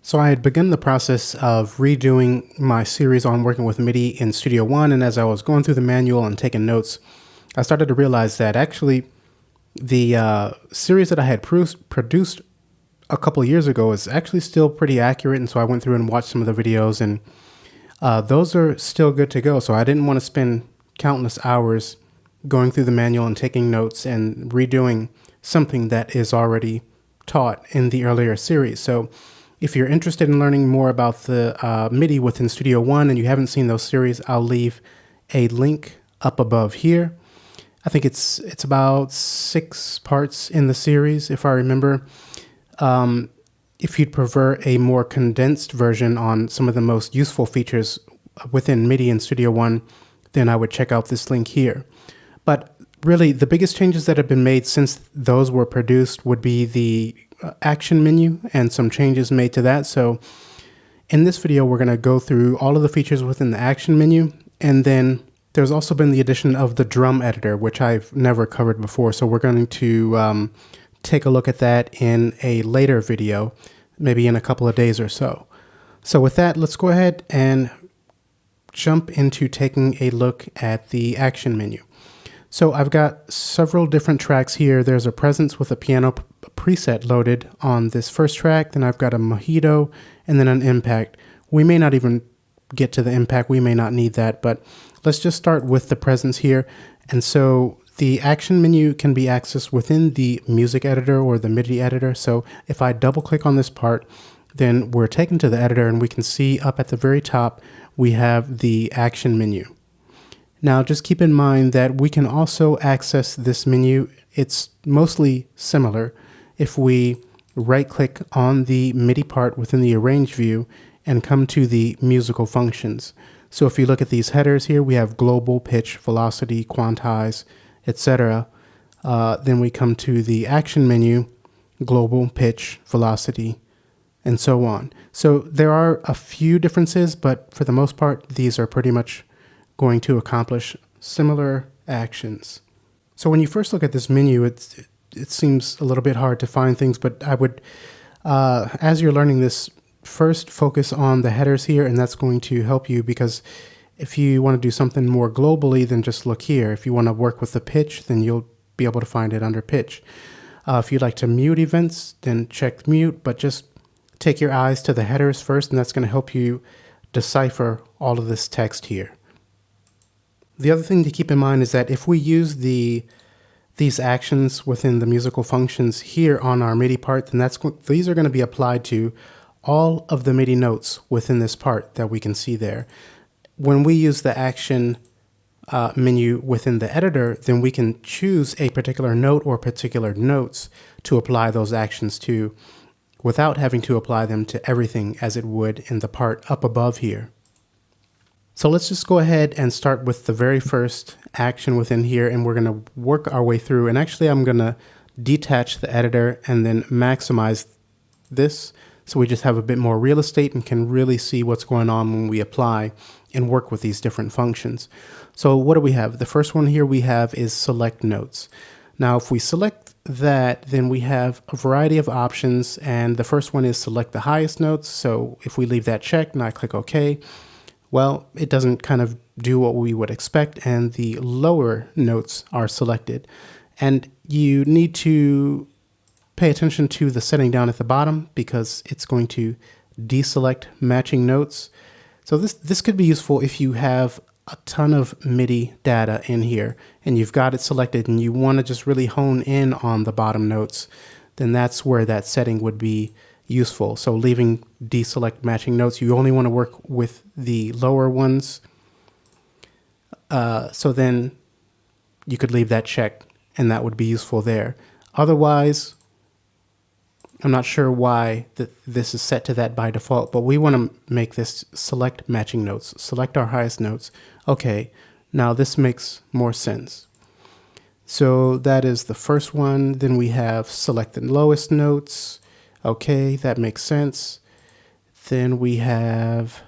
So I had begun the process of redoing my series on working with MIDI in Studio One, and as I was going through the manual and taking notes, I started to realize that actually the series that I had produced a couple of years ago is actually still pretty accurate, and so I went through and watched some of the videos, and those are still good to go. So I didn't want to spend countless hours going through the manual and taking notes and redoing something that is already taught in the earlier series. So if you're interested in learning more about the MIDI within Studio One and you haven't seen those series, I'll leave a link up above here. I think it's about 6 parts in the series, if I remember. If you'd prefer a more condensed version on some of the most useful features within MIDI and Studio One, then I would check out this link here. But really, the biggest changes that have been made since those were produced would be the action menu and some changes made to that. So in this video, we're going to go through all of the features within the action menu, and then there's also been the addition of the drum editor, which I've never covered before. So we're going to take a look at that in a later video, maybe in a couple of days or so. So with that, let's go ahead and jump into taking a look at the action menu. So I've got several different tracks here. There's a Presence with a piano preset loaded on this first track. Then I've got a Mojito and then an Impact. We may not even get to the Impact. We may not need that, but let's just start with the Presence here. And so the action menu can be accessed within the music editor or the MIDI editor. So if I double click on this part, then we're taken to the editor and we can see up at the very top, we have the action menu. Now, just keep in mind that we can also access this menu. It's mostly similar if we right-click on the MIDI part within the Arrange view and come to the musical functions. So if you look at these headers here, we have global, pitch, velocity, quantize, etc. Then we come to the action menu, global, pitch, velocity, and so on. So there are a few differences, but for the most part, these are pretty much going to accomplish similar actions. So when you first look at this menu, it seems a little bit hard to find things, but I would, as you're learning this, first focus on the headers here, and that's going to help you, because if you want to do something more globally, then just look here. If you want to work with the pitch, then you'll be able to find it under pitch. If you'd like to mute events, then check mute, but just take your eyes to the headers first, and that's going to help you decipher all of this text here. The other thing to keep in mind is that if we use these actions within the musical functions here on our MIDI part, then these are going to be applied to all of the MIDI notes within this part that we can see there. When we use the action menu within the editor, then we can choose a particular note or particular notes to apply those actions to without having to apply them to everything as it would in the part up above here. So let's just go ahead and start with the very first action within here, and we're going to work our way through. And actually, I'm going to detach the editor and then maximize this so we just have a bit more real estate and can really see what's going on when we apply and work with these different functions. So what do we have? The first one here we have is select notes. Now, if we select that, then we have a variety of options, and the first one is select the highest notes. So if we leave that checked and I click OK, well, it doesn't kind of do what we would expect, and the lower notes are selected. And you need to pay attention to the setting down at the bottom, because it's going to deselect matching notes. So this could be useful if you have a ton of MIDI data in here and you've got it selected and you want to just really hone in on the bottom notes, then that's where that setting would be useful. So leaving deselect matching notes, you only want to work with the lower ones. So then you could leave that checked and that would be useful there. Otherwise, I'm not sure why this is set to that by default, but we want to make this select matching notes, select our highest notes. Okay, now this makes more sense. So that is the first one. Then we have select the lowest notes. Okay, that makes sense. Then we have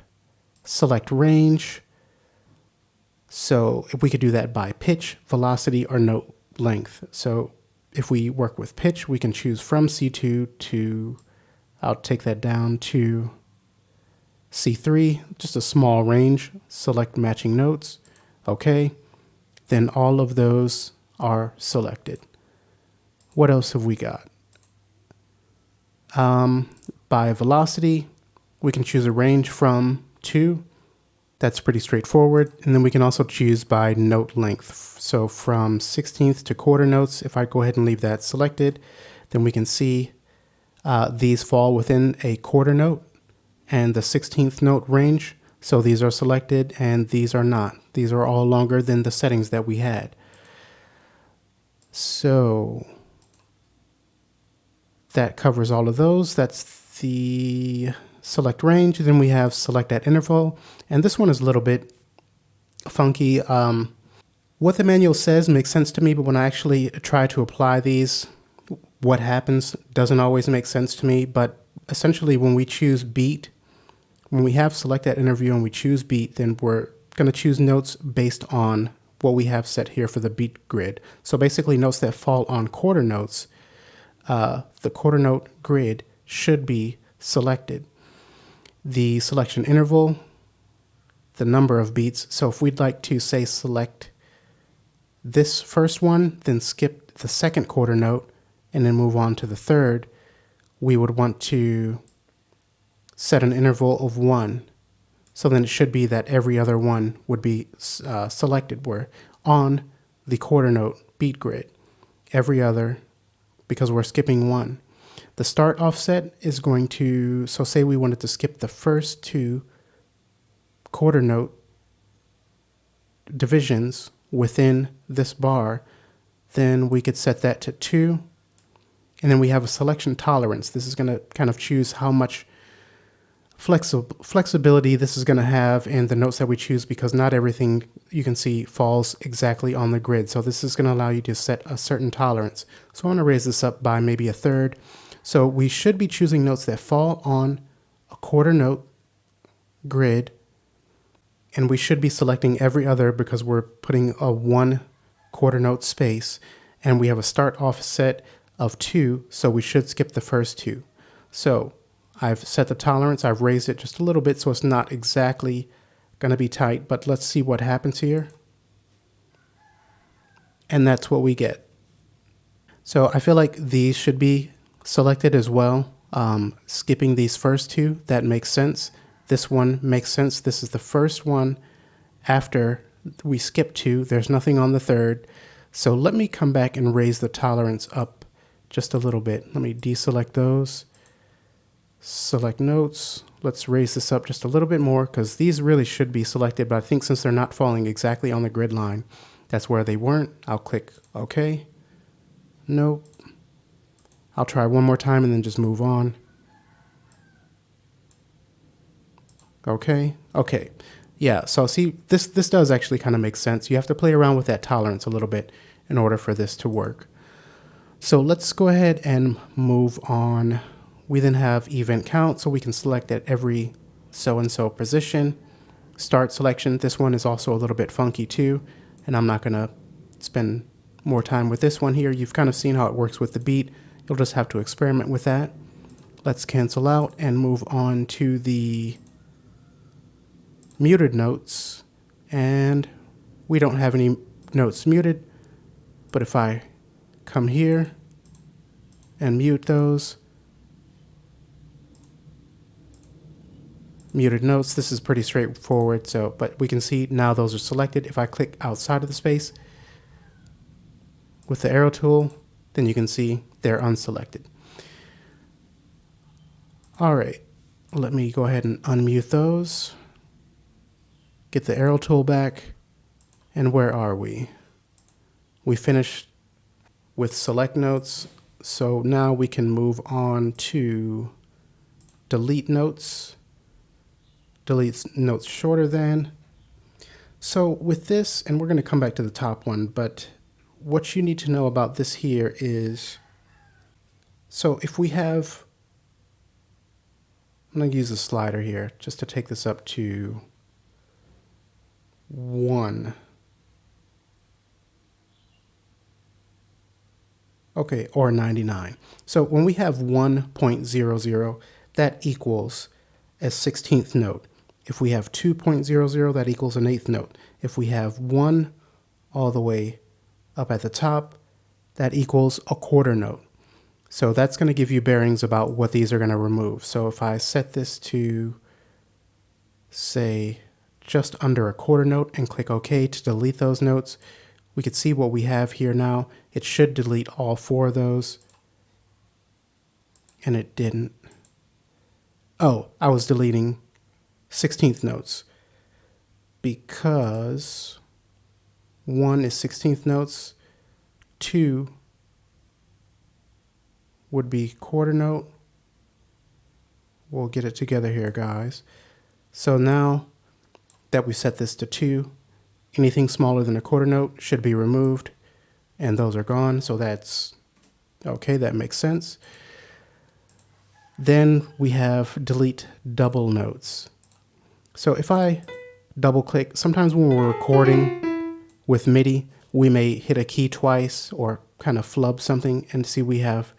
select range. So if we could do that by pitch, velocity, or note length. So if we work with pitch, we can choose from C2 to I'll take that down to C3, just a small range, select matching notes. Okay, then all of those are selected. What else have we got? By velocity, we can choose a range from 2. That's pretty straightforward. And then we can also choose by note length. So from 16th to quarter notes, if I go ahead and leave that selected, then we can see these fall within a quarter note and the 16th note range. So these are selected and these are not. These are all longer than the settings that we had. So that covers all of those. That's the select range. Then we have select at interval. And this one is a little bit funky. What the manual says makes sense to me, but when I actually try to apply these, what happens doesn't always make sense to me. But essentially when we choose beat, when we have select at interval and we choose beat, then we're going to choose notes based on what we have set here for the beat grid. So basically notes that fall on quarter notes, the quarter note grid should be selected. The selection interval, the number of beats. So if we'd like to say select this first one, then skip the second quarter note and then move on to the third, we would want to set an interval of 1. So then it should be that every other one would be selected. We're on the quarter note beat grid. Every other, because we're skipping 1. The start offset is going to, so say we wanted to skip the first 2 quarter note divisions within this bar, then we could set that to 2. And then we have a selection tolerance. This is going to kind of choose how much flexibility this is going to have in the notes that we choose, because not everything you can see falls exactly on the grid. So this is going to allow you to set a certain tolerance. So I'm going to raise this up by maybe 1/3. So we should be choosing notes that fall on a quarter note grid, and we should be selecting every other because we're putting a 1 quarter note space, and we have a start offset of 2, so we should skip the first 2. So I've set the tolerance, I've raised it just a little bit so it's not exactly going to be tight, but let's see what happens here. And that's what we get. So I feel like these should be selected as well. Skipping these first 2, that makes sense. This one makes sense. This is the first one after we skip 2. There's nothing on the third. So let me come back and raise the tolerance up just a little bit. Let me deselect those. Select notes. Let's raise this up just a little bit more because these really should be selected, but I think since they're not falling exactly on the grid line, that's where they weren't. I'll click OK. Nope. I'll try one more time and then just move on. Okay. Okay. Yeah, so see, this does actually kind of make sense. You have to play around with that tolerance a little bit in order for this to work. So let's go ahead and move on. We then have event count, so we can select at every so-and-so position. Start selection, this one is also a little bit funky too, and I'm not gonna spend more time with this one here. You've kind of seen how it works with the beat. You'll just have to experiment with that. Let's cancel out and move on to the muted notes, and we don't have any notes muted, but if I come here and mute those, muted notes, this is pretty straightforward, so but we can see now those are selected. If I click outside of the space with the arrow tool, then you can see they're unselected. All right, let me go ahead and unmute those. Get the arrow tool back, and where are we? We finished with select notes, so now we can move on to delete notes. Delete notes shorter than. So with this, and we're going to come back to the top one, but what you need to know about this here is, so if we have, I'm going to use a slider here just to take this up to 1. Okay, or 99. So when we have 1.00, that equals a 16th note. If we have 2.00, that equals an 8th note. If we have 1 all the way up at the top, that equals a quarter note. So that's going to give you bearings about what these are going to remove. So if I set this to, say, just under a quarter note and click OK to delete those notes, we can see what we have here now. It should delete all 4 of those, and it didn't. Oh, I was deleting 16th notes because 1 is 16th notes, 2 would be quarter note. We'll get it together here, guys. So now that we set this to 2, anything smaller than a quarter note should be removed, and those are gone. So that's okay, that makes sense. Then we have delete double notes. So if I double click, sometimes when we're recording with MIDI, we may hit a key twice or kind of flub something and see we have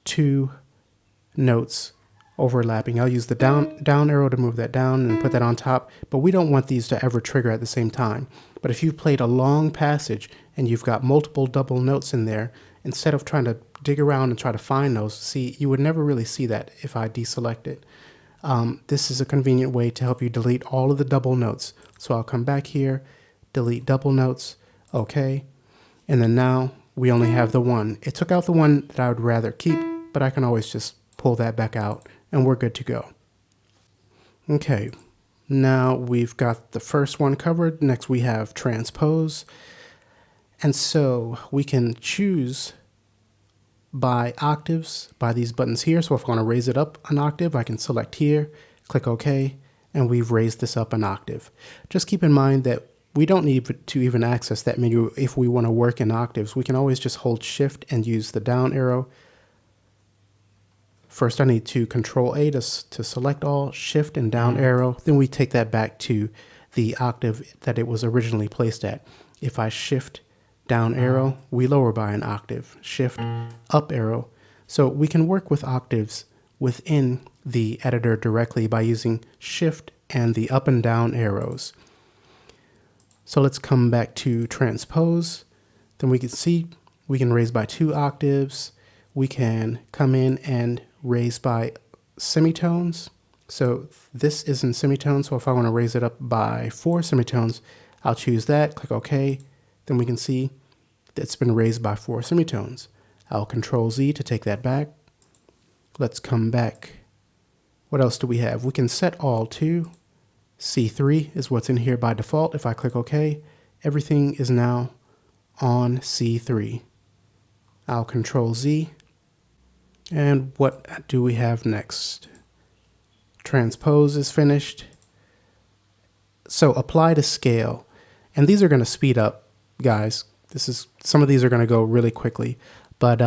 2 notes overlapping. I'll use the down arrow to move that down and put that on top, but we don't want these to ever trigger at the same time. But if you've played a long passage and you've got multiple double notes in there, instead of trying to dig around and try to find those, see, you would never really see that if I deselect it. This is a convenient way to help you delete all of the double notes. So I'll come back here, delete double notes, okay, and then now we only have the 1. It took out the one that I would rather keep, but I can always just pull that back out and we're good to go. Okay, now we've got the first one covered. Next we have transpose. And so we can choose by octaves by these buttons here. So if I want to raise it up an octave, I can select here, click OK, and we've raised this up an octave. Just keep in mind that we don't need to even access that menu if we want to work in octaves. We can always just hold Shift and use the down arrow. First, I need to Control A to select all, Shift and down arrow. Then we take that back to the octave that it was originally placed at. If I Shift down arrow, we lower by an octave. Shift up arrow. So we can work with octaves within the editor directly by using Shift and the up and down arrows. So let's come back to transpose. Then we can see we can raise by 2 octaves. We can come in and raise by semitones. So this is in semitones. So if I want to raise it up by 4 semitones, I'll choose that, click OK. Then we can see that it's been raised by 4 semitones. I'll Control Z to take that back. Let's come back. What else do we have? We can set all to C3 is what's in here by default. If I click OK, everything is now on C3. I'll Control Z. And what do we have next? Transpose is finished. So apply to scale. And these are going to speed up, guys. Some of these are going to go really quickly. But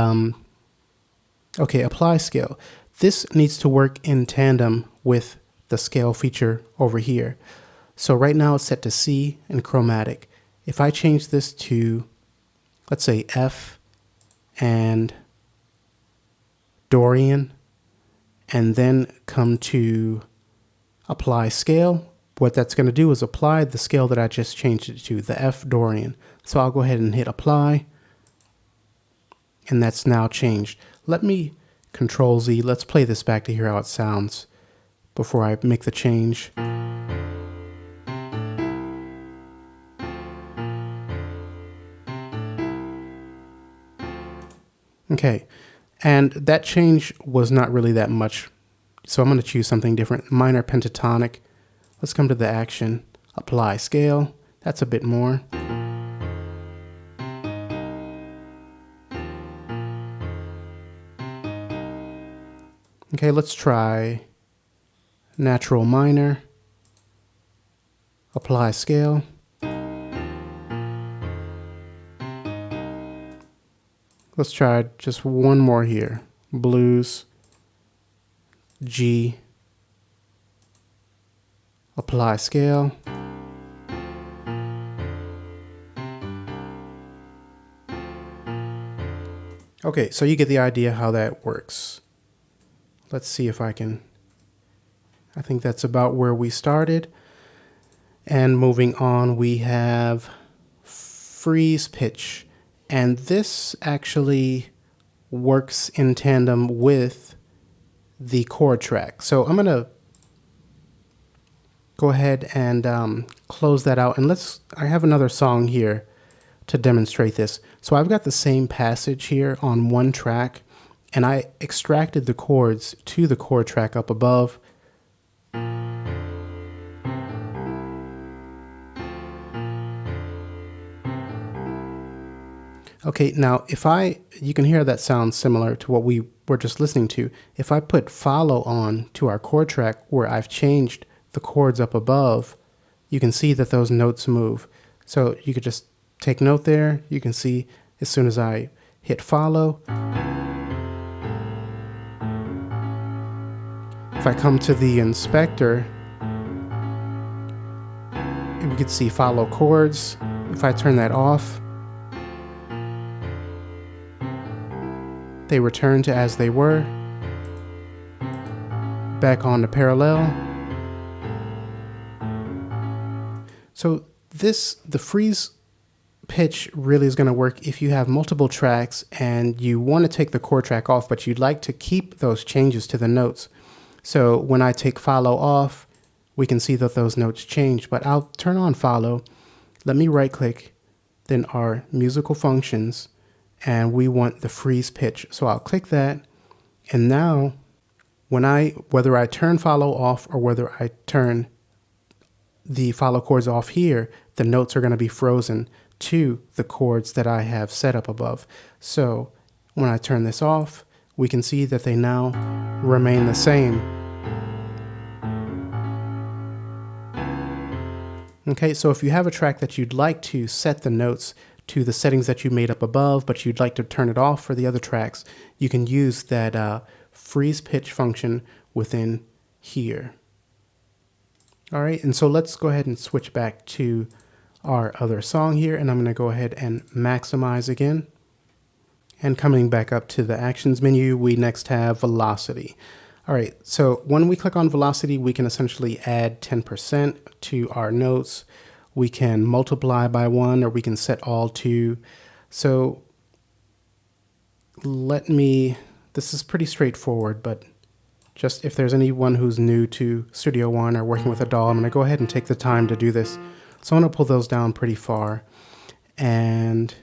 okay, apply scale. This needs to work in tandem with the scale feature over here. So right now it's set to C and chromatic. If I change this to, let's say, F and Dorian, and then come to apply scale, what that's going to do is apply the scale that I just changed it to, the F Dorian. So I'll go ahead and hit apply, and that's now changed. Let me Control Z. Let's play this back to hear how it sounds before I make the change. Okay, and that change was not really that much, so I'm going to choose something different. Minor pentatonic. Let's come to the action, apply scale. That's a bit more. Okay, let's try natural minor, apply scale. Let's try just one more here. Blues, G, apply scale. Okay, so you get the idea how that works. Let's see if I can. I think that's about where we started. And moving on, we have freeze pitch. And this actually works in tandem with the chord track. So I'm going to go ahead and close that out. And I have another song here to demonstrate this. So I've got the same passage here on one track, and I extracted the chords to the chord track up above. Okay, now you can hear that sounds similar to what we were just listening to. If I put follow on to our chord track where I've changed the chords up above, you can see that those notes move. So you could just take note there. You can see as soon as I hit follow. If I come to the inspector, we could see follow chords. If I turn that off, they return to as they were. Back on to parallel. So the freeze pitch really is going to work if you have multiple tracks and you want to take the chord track off, but you'd like to keep those changes to the notes. So when I take follow off, we can see that those notes change, but I'll turn on follow. Let me right click, then our musical functions, and we want the freeze pitch. So I'll click that. And now whether I turn follow off or whether I turn the follow chords off here, the notes are going to be frozen to the chords that I have set up above. So when I turn this off, we can see that they now remain the same. Okay, so if you have a track that you'd like to set the notes to the settings that you made up above, but you'd like to turn it off for the other tracks, you can use that freeze pitch function within here. All right, and so let's go ahead and switch back to our other song here, and I'm going to go ahead and maximize again. And coming back up to the actions menu, we next have velocity. All right, so when we click on velocity, we can essentially add 10% to our notes. We can multiply by 1, or we can set all to. So this is pretty straightforward, but just if there's anyone who's new to Studio One or working with a DAW, I'm going to go ahead and take the time to do this. So I'm going to pull those down pretty far. And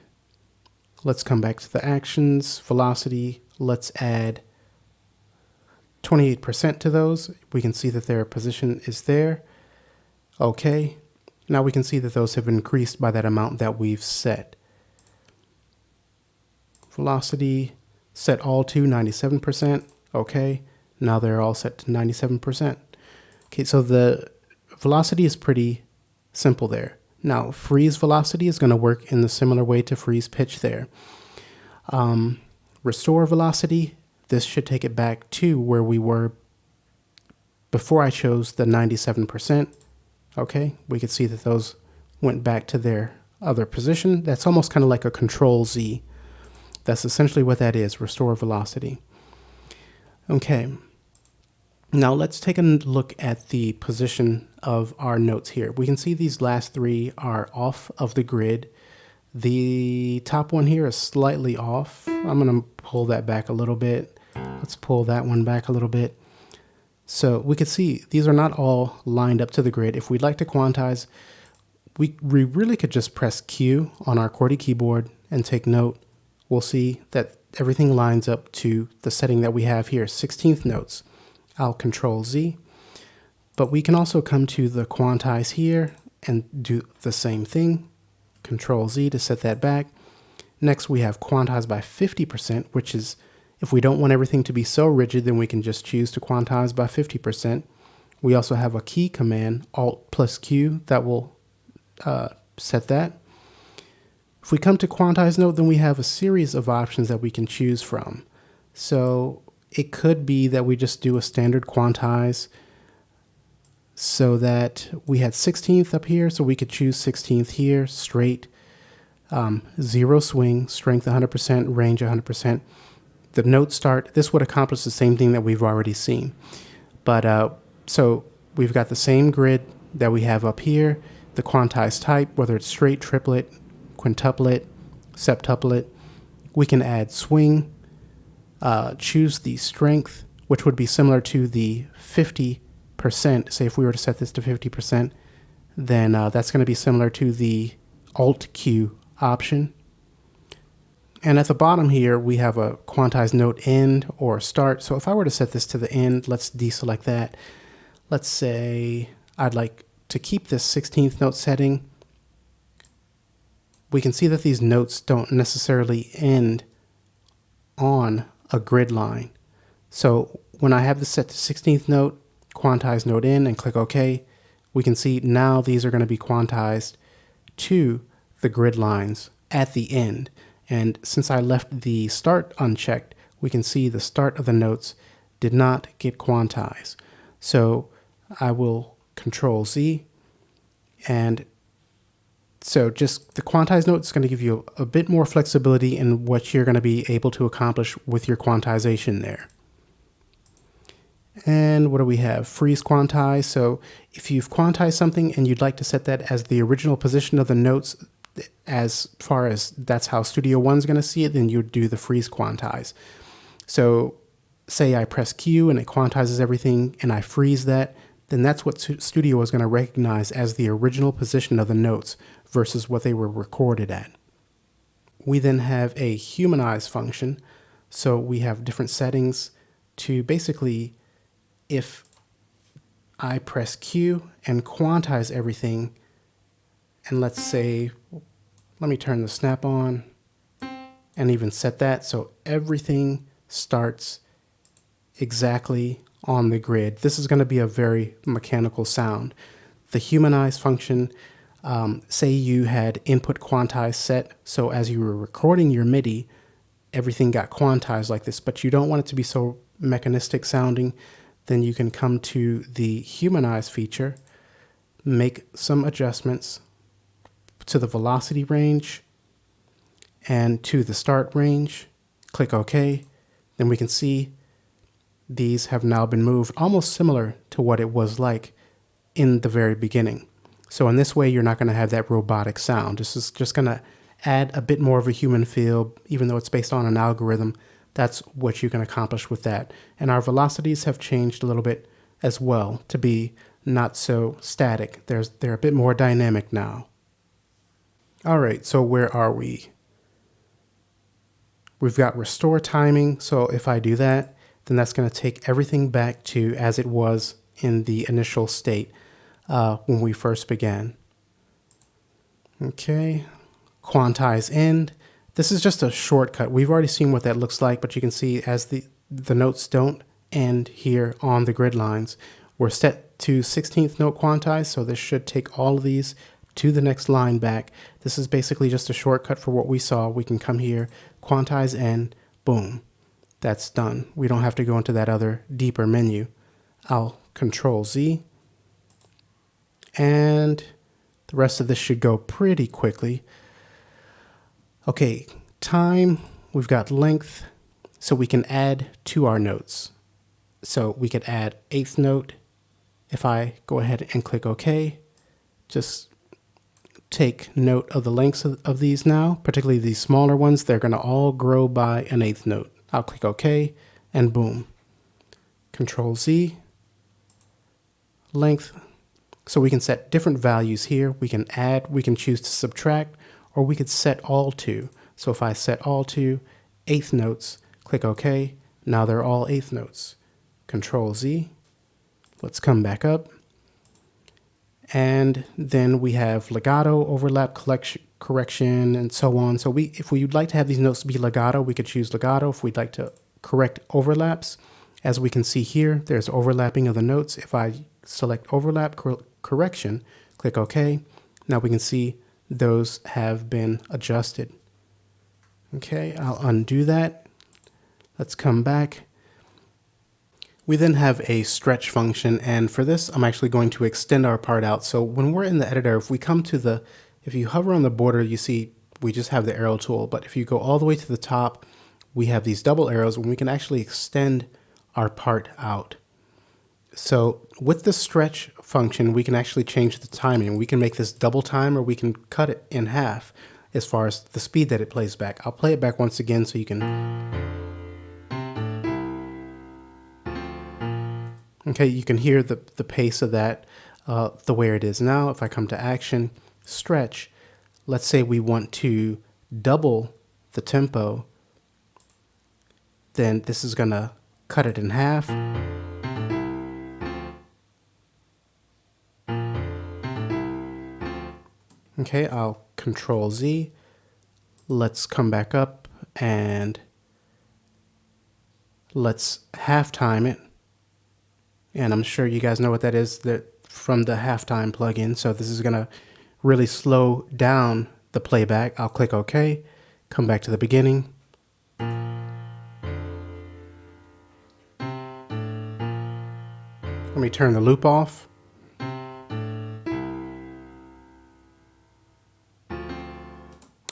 let's come back to the actions, velocity. Let's add 28% to those. We can see that their position is there. Okay. Now we can see that those have increased by that amount that we've set. Velocity, set all to 97%. Okay. Now they're all set to 97%. Okay, so the velocity is pretty simple there. Now, freeze velocity is going to work in the similar way to freeze pitch there. Restore velocity, this should take it back to where we were before I chose the 97%. Okay, we could see that those went back to their other position. That's almost kind of like a Control Z. That's essentially what that is, restore velocity. Okay, now let's take a look at the position of our notes here. We can see these last three are off of the grid. The top one here is slightly off. I'm going to pull that back a little bit. Let's pull that one back a little bit. So we could see these are not all lined up to the grid. If we'd like to quantize, we really could just press Q on our QWERTY keyboard and take note. We'll see that everything lines up to the setting that we have here, 16th notes. I'll Control Z, but we can also come to the Quantize here and do the same thing. Control Z to set that back. Next we have Quantize by 50%, which is, if we don't want everything to be so rigid, then we can just choose to quantize by 50%. We also have a key command, Alt plus Q, that will set that. If we come to quantize note, then we have a series of options that we can choose from. So it could be that we just do a standard quantize so that we had 16th up here, so we could choose 16th here straight. 0 swing, strength 100%, range 100%. The note start, this would accomplish the same thing that we've already seen. But so we've got the same grid that we have up here, the quantize type, whether it's straight, triplet, quintuplet, septuplet. We can add swing, choose the strength, which would be similar to the 50%. Say if we were to set this to 50%, then that's going to be similar to the Alt Q option. And at the bottom here, we have a quantize note end or start. So if I were to set this to the end, let's deselect that. Let's say I'd like to keep this 16th note setting. We can see that these notes don't necessarily end on a grid line. So when I have this set to 16th note, quantize note in and click OK, we can see now these are going to be quantized to the grid lines at the end. And since I left the start unchecked, we can see the start of the notes did not get quantized. So I will Control Z, and so just the quantize note is going to give you a bit more flexibility in what you're going to be able to accomplish with your quantization there. And what do we have? Freeze quantize. So if you've quantized something and you'd like to set that as the original position of the notes, as far as that's how Studio One's going to see it, then you'd do the freeze quantize. So say I press Q and it quantizes everything and I freeze that, then that's what Studio is going to recognize as the original position of the notes versus what they were recorded at. We then have a Humanize function. So we have different settings to basically, if I press Q and quantize everything, and let's say, let me turn the snap on and even set that so everything starts exactly on the grid. This is going to be a very mechanical sound. The Humanize function, say you had input quantize set, so as you were recording your MIDI, everything got quantized like this, but you don't want it to be so mechanistic sounding, then you can come to the Humanize feature, make some adjustments to the velocity range and to the start range, click OK, then we can see these have now been moved almost similar to what it was like in the very beginning. So in this way, you're not going to have that robotic sound. This is just going to add a bit more of a human feel, even though it's based on an algorithm. That's what you can accomplish with that. And our velocities have changed a little bit as well to be not so static. They're a bit more dynamic now. All right, so where are we? We've got restore timing. So if I do that, then that's going to take everything back to as it was in the initial state when we first began. Okay, quantize end. This is just a shortcut. We've already seen what that looks like, but you can see as the notes don't end here on the grid lines, we're set to 16th note quantize, so this should take all of these to the next line back. This is basically just a shortcut for what we saw. We can come here, quantize end, boom. That's done. We don't have to go into that other deeper menu. I'll Control Z, and the rest of this should go pretty quickly. Okay, time, we've got length, so we can add to our notes. So we could add 8th note. If I go ahead and click OK, just take note of the lengths of these now, particularly these smaller ones. They're going to all grow by an 8th note. I'll click OK, and boom. Control Z, length. So we can set different values here. We can add, we can choose to subtract, or we could set all to. So if I set all to 8th notes, click OK, now they're all 8th notes. Control Z, let's come back up. And then we have legato, overlap, correction, and so on. So if we would like to have these notes be legato, we could choose legato. If we'd like to correct overlaps, as we can see here, there's overlapping of the notes. If I select overlap correction, click OK. Now we can see those have been adjusted. Okay, I'll undo that. Let's come back. We then have a stretch function, and for this, I'm actually going to extend our part out. So when we're in the editor, if we come to if you hover on the border, you see we just have the arrow tool. But if you go all the way to the top, we have these double arrows and we can actually extend our part out. So with the stretch function, we can actually change the timing. We can make this double time, or we can cut it in half as far as the speed that it plays back. I'll play it back once again so you can... Okay, you can hear the pace of that, the way it is now. If I come to action, stretch, let's say we want to double the tempo, then this is gonna cut it in half. Okay, I'll Control Z. Let's come back up and let's halftime it. And I'm sure you guys know what that is from the halftime plugin. So this is gonna really slow down the playback. I'll click OK, come back to the beginning. Let me turn the loop off.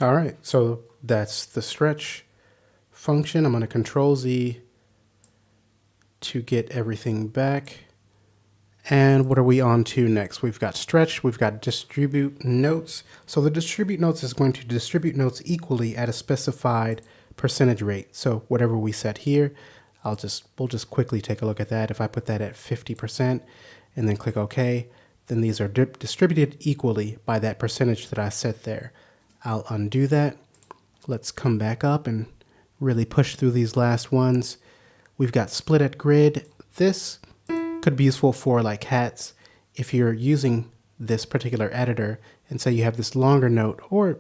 All right, so that's the stretch function. I'm going to Control Z to get everything back. And what are we on to next? We've got stretch, we've got distribute notes. So the distribute notes is going to distribute notes equally at a specified percentage rate. So whatever we set here, we'll just quickly take a look at that. If I put that at 50% and then click OK, then these are distributed equally by that percentage that I set there. I'll undo that. Let's come back up and really push through these last ones. We've got split at grid. This could be useful for like hats if you're using this particular editor and say you have this longer note, or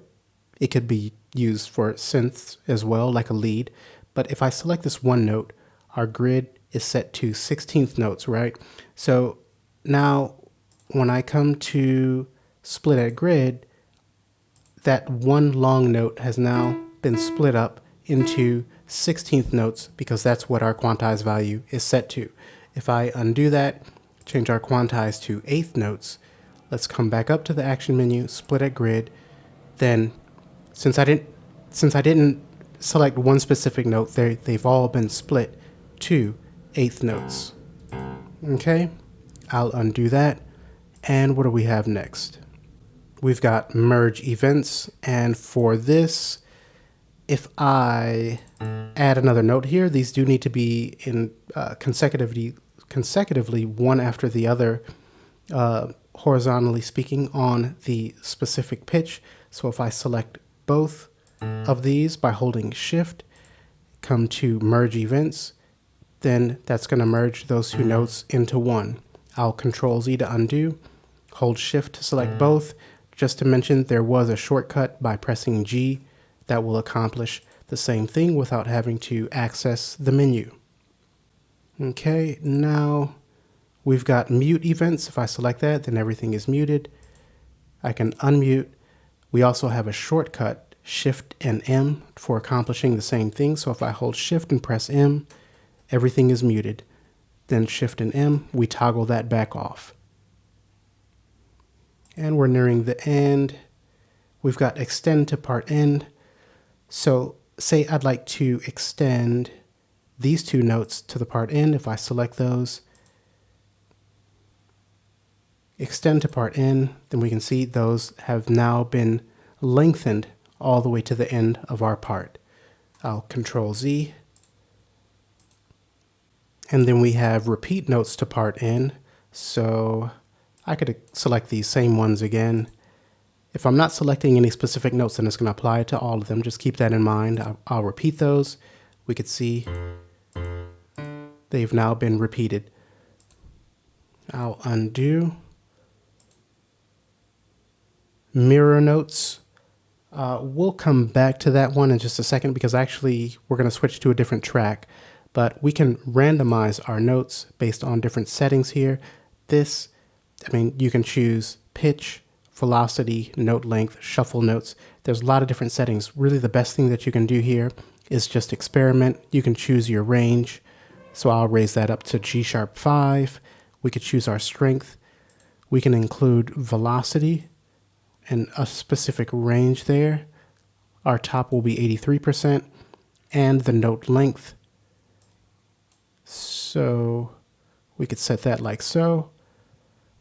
it could be used for synths as well, like a lead. But if I select this one note, our grid is set to 16th notes, right? So now when I come to split at grid, that one long note has now been split up into 16th notes because that's what our quantize value is set to. If I undo that, change our quantize to 8th notes, let's come back up to the action menu, split at grid. Then since I didn't select one specific note, they've all been split to 8th notes. Okay, I'll undo that. And what do we have next? We've got merge events, and for this, if I add another note here, these do need to be in consecutively one after the other, horizontally speaking, on the specific pitch. So if I select both of these by holding Shift, come to merge events, then that's going to merge those two notes into one. I'll Control Z to undo, hold Shift to select both. Just to mention, there was a shortcut by pressing G that will accomplish the same thing without having to access the menu. Okay, now we've got mute events. If I select that, then everything is muted. I can unmute. We also have a shortcut, Shift and M, for accomplishing the same thing. So if I hold Shift and press M, everything is muted. Then Shift and M, we toggle that back off. And we're nearing the end. We've got extend to part end. So say I'd like to extend these two notes to the part end. If I select those, extend to part end, then we can see those have now been lengthened all the way to the end of our part. I'll Control Z. And then we have repeat notes to part end. So I could select these same ones again. If I'm not selecting any specific notes, then it's going to apply to all of them. Just keep that in mind. I'll repeat those. We could see they've now been repeated. I'll undo. Mirror notes. We'll come back to that one in just a second because actually we're going to switch to a different track. But we can randomize our notes based on different settings here. You can choose pitch, velocity, note length, shuffle notes. There's a lot of different settings. Really the best thing that you can do here is just experiment. You can choose your range. So I'll raise that up to G#5. We could choose our strength. We can include velocity and a specific range there. Our top will be 83%, and the note length. So we could set that like so.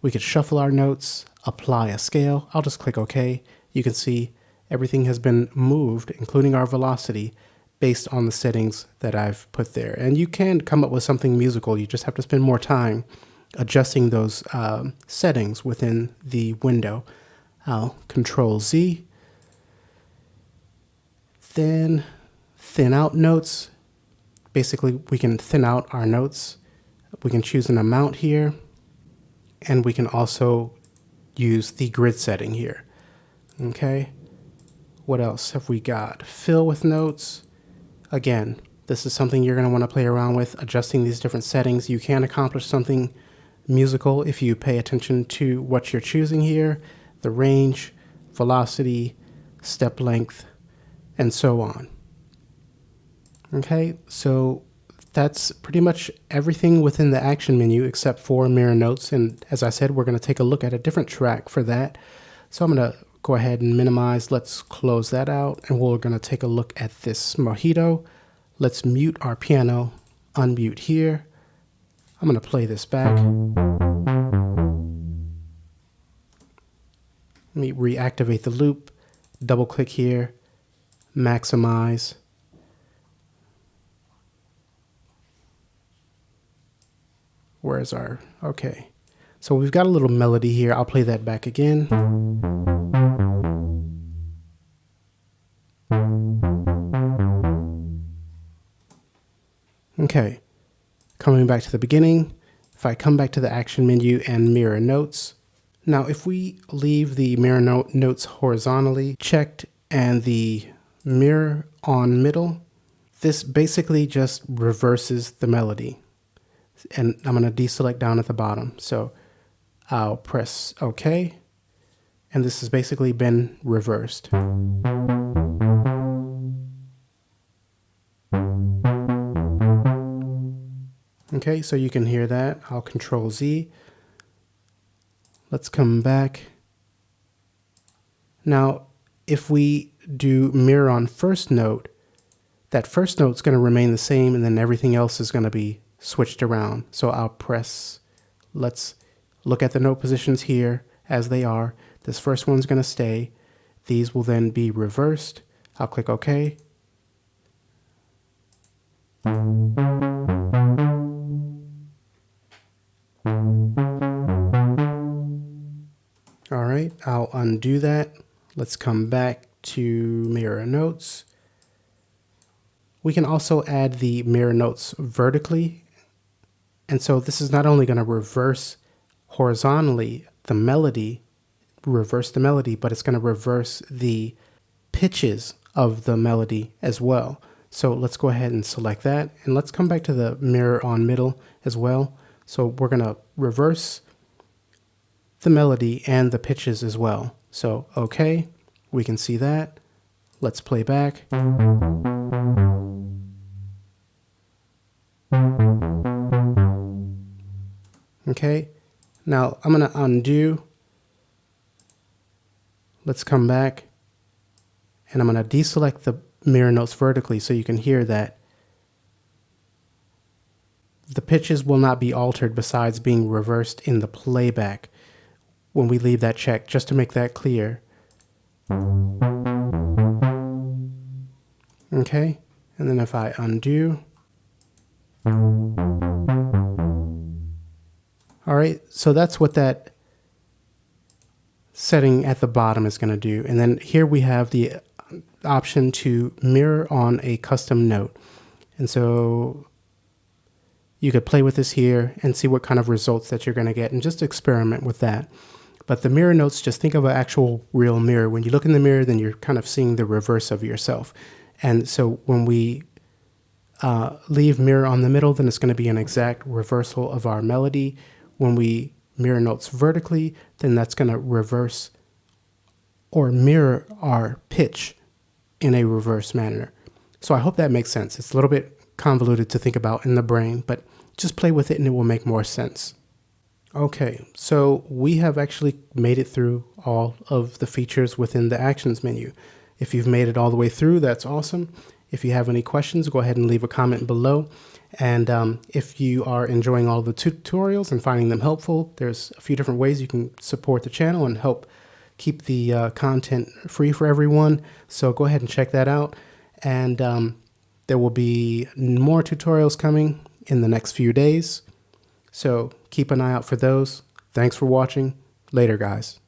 We could shuffle our notes, apply a scale. I'll just click OK. You can see everything has been moved, including our velocity, based on the settings that I've put there. And you can come up with something musical. You just have to spend more time adjusting those settings within the window. I'll Control Z. Then thin out notes. Basically, we can thin out our notes. We can choose an amount here, and we can also use the grid setting here. Okay. What else have we got? Fill with notes. Again, this is something you're going to want to play around with, adjusting these different settings. You can accomplish something musical if you pay attention to what you're choosing here, the range, velocity, step length, and so on. Okay, so that's pretty much everything within the action menu except for mirror notes. And as I said, we're going to take a look at a different track for that. So I'm going to go ahead and minimize. Let's close that out. And we're going to take a look at this mojito. Let's mute our piano, unmute here. I'm going to play this back. Let me reactivate the loop, double click here, maximize. Where's our, okay. So we've got a little melody here. I'll play that back again. Okay, coming back to the beginning. If I come back to the action menu and mirror notes. Now, if we leave the mirror notes horizontally checked and the mirror on middle, this basically just reverses the melody. And I'm going to deselect down at the bottom. So I'll press OK. And this has basically been reversed. Okay, so you can hear that. I'll Control Z. Let's come back. Now, if we do mirror on first note, that first note's going to remain the same, and then everything else is going to be switched around. So I'll press, let's look at the note positions here as they are. This first one's going to stay. These will then be reversed. I'll click OK. All right, I'll undo that. Let's come back to mirror notes. We can also add the mirror notes vertically. And so this is not only going to reverse horizontally the melody, but it's going to reverse the pitches of the melody as well. So let's go ahead and select that. And let's come back to the mirror on middle as well. So we're going to reverse the melody and the pitches as well. So, okay, we can see that. Let's play back. Okay, now I'm going to undo. Let's come back. And I'm going to deselect the mirror notes vertically so you can hear that the pitches will not be altered besides being reversed in the playback when we leave that check, just to make that clear. Okay, and then if I undo. All right, so that's what that setting at the bottom is going to do. And then here we have the option to mirror on a custom note. And so you could play with this here and see what kind of results that you're going to get and just experiment with that. But the mirror notes, just think of an actual real mirror. When you look in the mirror, then you're kind of seeing the reverse of yourself. And so when we leave mirror on the middle, then it's going to be an exact reversal of our melody. When we mirror notes vertically, then that's going to reverse or mirror our pitch in a reverse manner. So I hope that makes sense. It's a little bit convoluted to think about in the brain, but just play with it and it will make more sense. Okay, so we have actually made it through all of the features within the Actions menu. If you've made it all the way through, that's awesome. If you have any questions, go ahead and leave a comment below. And if you are enjoying all the tutorials and finding them helpful, there's a few different ways you can support the channel and help keep the content free for everyone. So go ahead and check that out. And there will be more tutorials coming in the next few days. So keep an eye out for those. Thanks for watching. Later, guys.